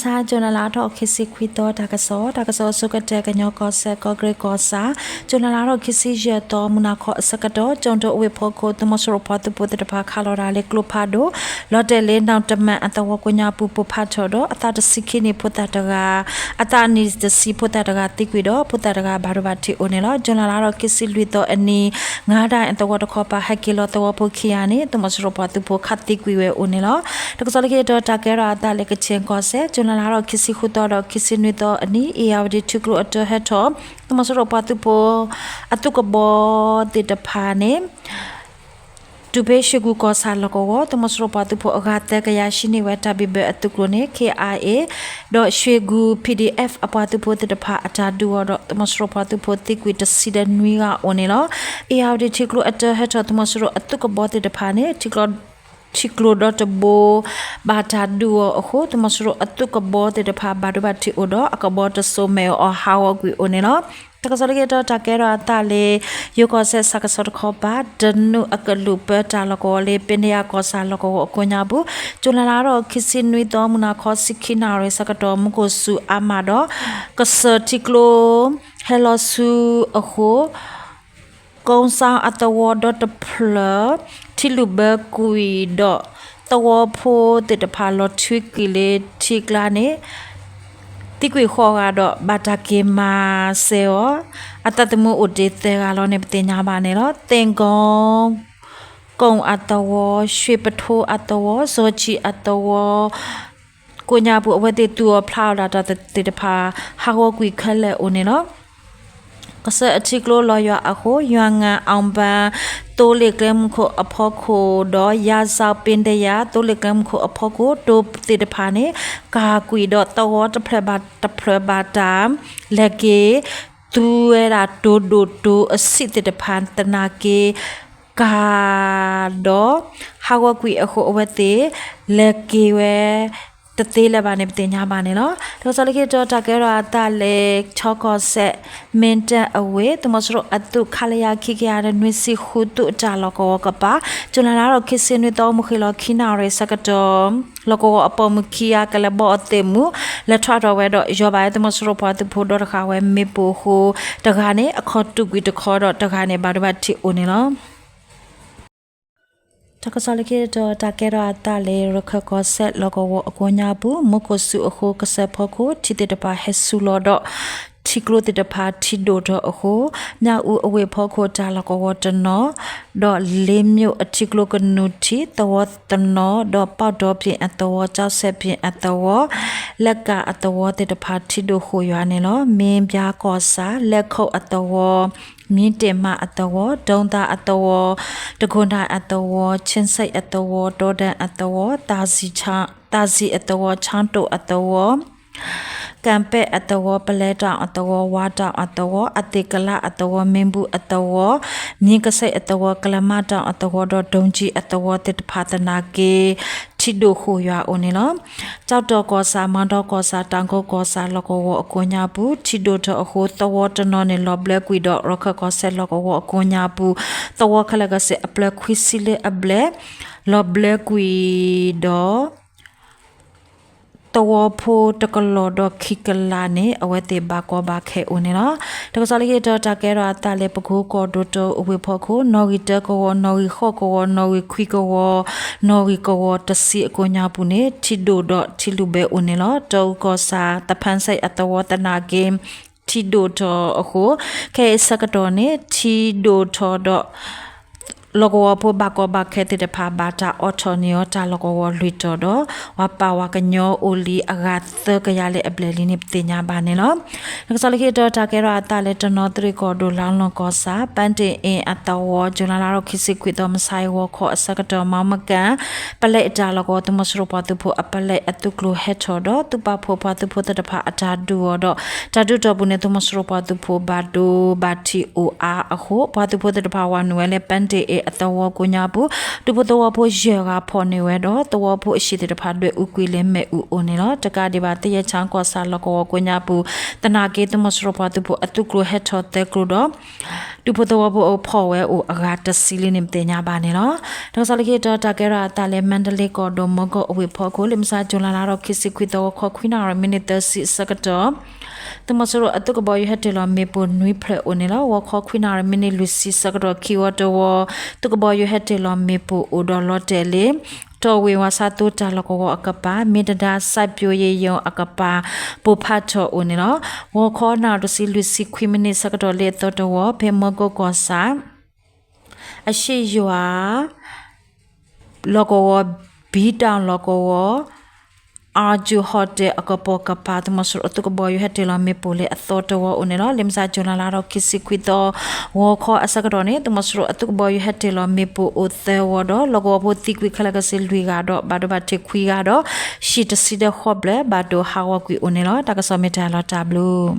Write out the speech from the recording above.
ซาจุนลาทอคิสิควิโตตากะโซสุกะเตกะญอกอเซกอเกรกอซาจุนลาทอคิสิเจโตมุนาคอสกะโตจงโตอเวพอโคตมสรพอตุปุตตะพาคาโลราเลกลุพาโดลอเตเลนาวตะมะอัตวกุญญาปุปุพาโตโดอัตตะสิกินิพุตตะตะกาอัตตานิสสิพุตตะตะกาติกวิโดพุตตะตะกาบารุบาติโอเนลจุนลาทอคิสิลุโตอันนีงาดาอัตวตะคอปาฮักกิโลตวปุคิยานิตมสรพอตุปุคัตติกวิเวโอเนลตะกซอลเกโตตะเกราตะเลกเชงกอเซจุนลาทอคิสิခုတော့ခစီနွေတော့အနီအေယာဝဒီထုကလိုအတဟက်တော့တမစရပတူပိုအတုကဘောတေတဖာနေတူဘေရှိကူကောဆာလကောတမစရပတူပိုအဂတ်တကရရှိနေဝတာဘိဘအတုကလိုနေ KIA တော့ရွှေကူ PDF အပတူပိုတေတဖာအတာဒူတော့တမစရပတူပိုတိကွီတစီဒနွေကအိုနေလောအေယာဝဒီထုကလိုအတဟက်တော့တမစရအတုကဘောတေတဖာနေထုကလိုชิกโลดอตโบบาตาดูโอโคตมสโรอตุกบอเตตพาบาดบัติโอดอกบอตโซเมอฮาวกุโอเนเนาะตะกสลเกตตะเกราตาเลโยกอเซสักสดขอบาดนุอกลุเปตาลกอเลเปเนียกอซาลกอโกญาบุจุลลาโรคิสินวิตอมุนาคอสิกินาเรสักตอมุโกสุอามาดอกสติกโลเฮโลซูโอโคกงซาอัตวดอตเพลที่ลูเบกุยดอตวโพติตพาลอทวิกิเลทิกลาเนติกุยขอกาดอบาตาเกมาเซโออัตตมุอุเดเตกาลอเนปติญาบาเนลอเตงกงกงอัตวရွှေပထိုးအတဝဇောချီအတဝကိုညာဘူးအဝတိတူဖလာတာတတဖာဟာဝကွီခက်လက်အိုနေနော်ကစအချိကလိုလော်ရအခုယွမ်ငန်အောင်ပန်တိုးလေကလမ်ခိုအဖော့ခိုတော့ရာဇာပင်တရာတိုးလေကလမ်ခိုအဖော့ကိုတိုးတိတဖာနေကာကွီတော့တောတဖရဘာတာလက်ကေသူရတာတိုးအစစ်တိတဖန်တနာကေကာတော့ဟာဝကွီအခုအဝတိလက်ကေဝဲတသေးလည်းပါနေတင်ညာပါနေနော်ဒါဆိုလည်းတော့တကယ်တော့တာလေချောကောဆက်မင်တအဝေးတမစရအတုခလယာခိကရနွေစီခုတုတာလကောကပါကျွန်လာတော့ခိစင်းတော့မခိလခိနာရဲစကတော့လကောအပေါ်မခိယာကလဘောအတေမူလက်ထတော့ဝဲတော့ရောပါတမစရပါတဖို့တော့ခါဝဲမေပိုဟုတခါနေအခေါ်တုကွီတခေါ်တော့တခါနေဘာတော့တိအိုနေနော်တကစားလကေတော့တကဲရတာလေရခကောဆက်လောကဝအကိုညာဘူးမကိုစုအခုကဆက်ဖို့ကိုချစ်တဲ့ပါဟက်ဆူလောတော့ချီကလိုတဲ့ပါတီဒိုတော့အခုညဦးအဝေဖို့ကိုတာလကောဝတနောတော့လေးမြို့အချီကလိုကနုတီတော့တနောတော့ပေါတော့ပြင်အတော်ကြောက်ဆက်ပြင်အတော်လက်ကအတော်တဲ့ပါတီဒိုခိုရွာနေလောမင်းပြားကောစာလက်ခုတ်အတော်မြင့်တင်မအတော်ဒုံတာအတော်တခွန်တာအတော်ချင်းစိတ်အတော်တောဒန်အတော်တာစီအတော်ချမ်းတုတ်အတော်ကံပဲ့အတော်ပလဲတောင်အတော်ဝါတောင်အတော်အတေကလအတော်မင်းဘူးအတော်မြင့်ကစိတ်အတော်ကလမတောင်အတော်တော့ဒုံကြီးအတော်တစ်ဖာတနာကေချီဒိုခိုရွာအိုနေနော်ကြောက်တော့ကောစာမန်တော့ကောစာတန်ကိုကောစာလောကောဝအကွညာဘူးချီဒိုတော့အခုတော်တနော်နေလောဘလက်ကွီတော့ရခကောဆက်လောကောဝအကွညာဘူးတော်ခလကဆက်အပလက်ခွီစီလေအဘလက်လောဘလက်ကွီတော့ตัวโพตกลอดคิกลาเนอเวเตบากอบาเคโอเนเนาะตกซาลิเกตตาเกราตาเลปโคกอดโตอเวพอโคนอริเตกวนอริขอกวนอริควิกวนอริกวตสิโกญาปุเนทิโดดทิลูเบโอเนเนาะตอกอซาตะพันไซอตวตนาเกมทิโดทอโคเคสกตอเนทิโดทอดလောကဝဖို့ဘကောဘခဲတဲ့ဖာဘာတာအော်တိုနီယတာလောကဝလွီတော်တော့ဝပါဝကညောအိုလီအဂတ်သကရလေအပလလီနိပတိညာဘာနေနော်ငါစလကေတော့တာကေရအတာလေတနော်တရီကောဒိုလောင်းလောကောစာပန်တင်အင်အတဝဂျူလာလာရောခိစိခွေတော်မဆိုင်ဝခောအစကတော်မမကန်ပလက်တာလောကောတမစရပတုဖို့အပလက်အတုကလိုဟက်တော်တော့သူပဖို့ဖတုဖို့တဖာအတာဒူတော့တာဒူတော်ဘူးနေတမစရပတုဖို့ဘာဒိုဘာတီအိုအာအခုဖတုဖို့တဖာဝနွယ်လေပန်တင် a tawa kunyabu to put the wapo jera ponewedo the wapo shitty the padwe uquile me unino takadibati a chanko salako kunyabu the nugget the mosropa to put a tukru head hot the crudo to put the wapo o power or agata ceiling tenya banino those alligator takera tale mandale kodo mogo wipoko limsa jolanaro kisiquito coquina or minute sakato the Masoro atook about you had to la maple nui pre onilla, walk hawkwina, mini Lucy Sagro Kyoto war, took about you had to la maple odolotele. Towe wasato talako akapa, midada sapio yo akapa, popato onilla, walk on out to see Lucy Quimini Sagro leto to war, pemogo gosa. A she you are logo beat down logo. Arju hote akapo kapat masur otuk boy hetila mepole athoto wa unela limsa jonalaro kisikwito wo kho asakadone to masur atuk boy hetila mepo othe wodo logo poti kwi khalaga silwi gado bado batte kwi gado shit sida khoble bado hawa kwi unela takasometa la tableau